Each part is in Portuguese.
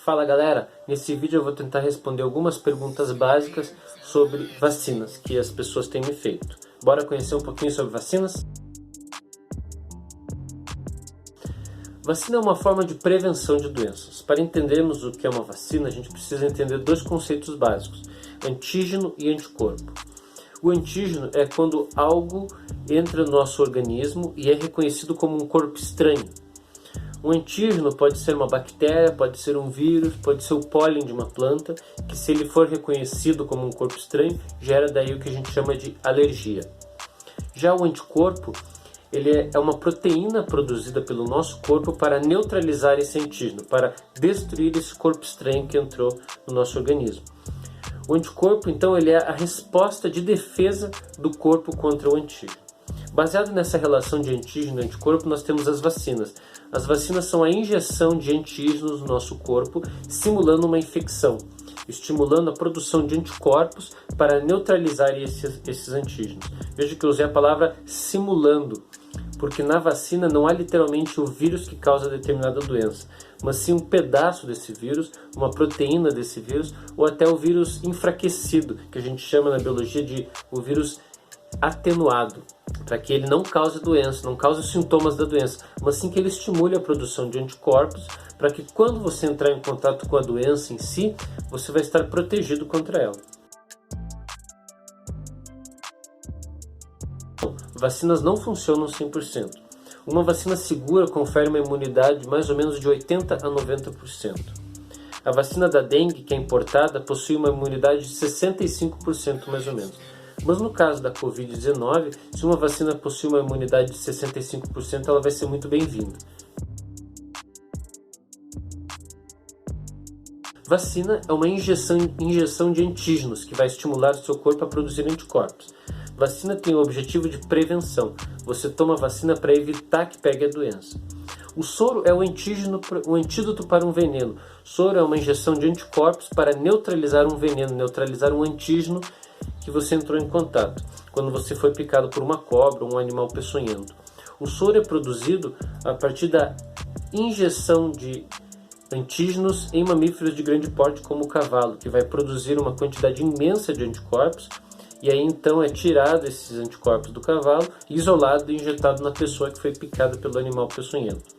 Fala galera, nesse vídeo eu vou tentar responder algumas perguntas básicas sobre vacinas que as pessoas têm me feito. Bora conhecer um pouquinho sobre vacinas? Vacina é uma forma de prevenção de doenças. Para entendermos o que é uma vacina, a gente precisa entender dois conceitos básicos: antígeno e anticorpo. O antígeno é quando algo entra no nosso organismo e é reconhecido como um corpo estranho. Um antígeno pode ser uma bactéria, pode ser um vírus, pode ser o pólen de uma planta, que se ele for reconhecido como um corpo estranho, gera daí o que a gente chama de alergia. Já o anticorpo, ele é uma proteína produzida pelo nosso corpo para neutralizar esse antígeno, para destruir esse corpo estranho que entrou no nosso organismo. O anticorpo, então, ele é a resposta de defesa do corpo contra o antígeno. Baseado nessa relação de antígeno e anticorpo, nós temos as vacinas. As vacinas são a injeção de antígenos no nosso corpo, simulando uma infecção, estimulando a produção de anticorpos para neutralizar esses antígenos. Veja que eu usei a palavra simulando, porque na vacina não há literalmente o vírus que causa determinada doença, mas sim um pedaço desse vírus, uma proteína desse vírus, ou até o vírus enfraquecido, que a gente chama na biologia de o vírus atenuado, para que ele não cause doença, não cause os sintomas da doença, mas sim que ele estimule a produção de anticorpos, para que quando você entrar em contato com a doença em si, você vai estar protegido contra ela. Vacinas não funcionam 100%. Uma vacina segura confere uma imunidade mais ou menos de 80 a 90%. A vacina da dengue, que é importada, possui uma imunidade de 65% mais ou menos. Mas no caso da Covid-19, se uma vacina possui uma imunidade de 65%, ela vai ser muito bem-vinda. Vacina é uma injeção de antígenos que vai estimular o seu corpo a produzir anticorpos. Vacina tem o objetivo de prevenção. Você toma vacina para evitar que pegue a doença. O soro é o antídoto para um veneno. Soro é uma injeção de anticorpos para neutralizar um veneno, neutralizar um antígeno que você entrou em contato, quando você foi picado por uma cobra ou um animal peçonhento. O soro é produzido a partir da injeção de antígenos em mamíferos de grande porte como o cavalo, que vai produzir uma quantidade imensa de anticorpos, e aí então é tirado esses anticorpos do cavalo, isolado e injetado na pessoa que foi picada pelo animal peçonhento.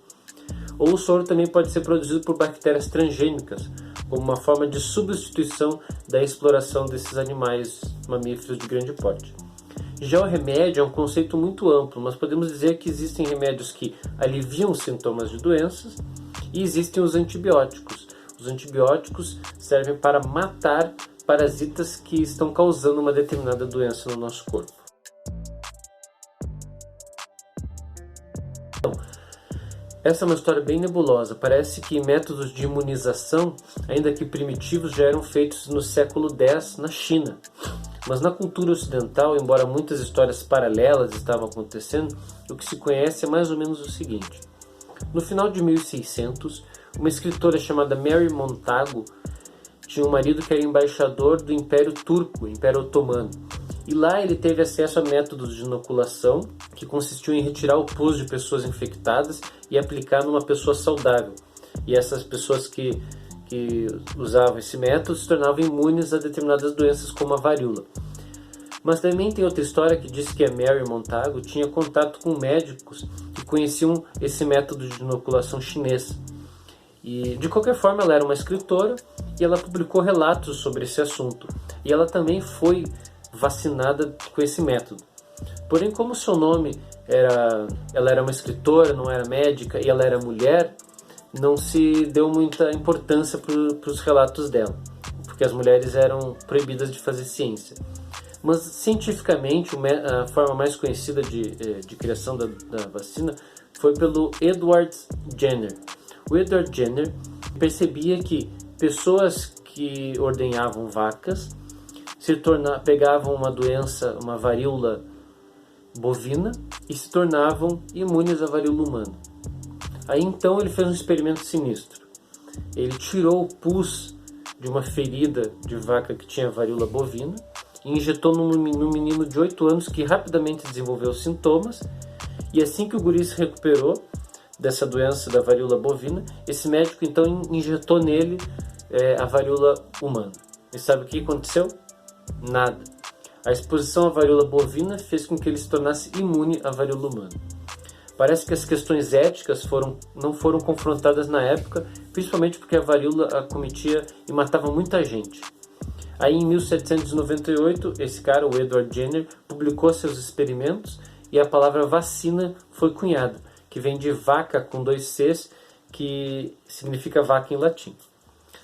Ou o soro também pode ser produzido por bactérias transgênicas, como uma forma de substituição da exploração desses animais mamíferos de grande porte. Já o remédio é um conceito muito amplo, mas podemos dizer que existem remédios que aliviam os sintomas de doenças e existem os antibióticos. Os antibióticos servem para matar parasitas que estão causando uma determinada doença no nosso corpo. Então, essa é uma história bem nebulosa. Parece que métodos de imunização, ainda que primitivos, já eram feitos no século X na China. Mas na cultura ocidental, embora muitas histórias paralelas estavam acontecendo, o que se conhece é mais ou menos o seguinte. No final de 1600, uma escritora chamada Mary Montagu tinha um marido que era embaixador do Império Turco, o Império Otomano. E lá ele teve acesso a métodos de inoculação, que consistiu em retirar o pus de pessoas infectadas e aplicar numa pessoa saudável. E essas pessoas que usavam esse método se tornavam imunes a determinadas doenças como a varíola. Mas também tem outra história que diz que a Mary Montagu tinha contato com médicos que conheciam esse método de inoculação chinês. E de qualquer forma ela era uma escritora e ela publicou relatos sobre esse assunto. E ela também foi vacinada com esse método. Porém, como seu nome ela era uma escritora, não era médica e ela era mulher, não se deu muita importância para os relatos dela, porque as mulheres eram proibidas de fazer ciência. Mas cientificamente a forma mais conhecida de criação da vacina foi pelo Edward Jenner. O Edward Jenner percebia que pessoas que ordenhavam vacas pegavam uma doença, uma varíola bovina, e se tornavam imunes à varíola humana. Aí então ele fez um experimento sinistro. Ele tirou o pus de uma ferida de vaca que tinha varíola bovina e injetou num menino de 8 anos que rapidamente desenvolveu sintomas, e assim que o guri se recuperou, dessa doença da varíola bovina, esse médico então injetou nele a varíola humana. E sabe o que aconteceu? Nada. A exposição à varíola bovina fez com que ele se tornasse imune à varíola humana. Parece que as questões éticas não foram confrontadas na época, principalmente porque a varíola acometia e matava muita gente. Aí em 1798, esse cara, o Edward Jenner, publicou seus experimentos e a palavra vacina foi cunhada, que vem de vaca com 2 Cs, que significa vaca em latim.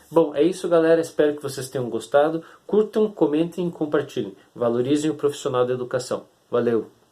Bom, é isso, galera. Espero que vocês tenham gostado. Curtam, comentem e compartilhem. Valorizem o profissional da educação. Valeu!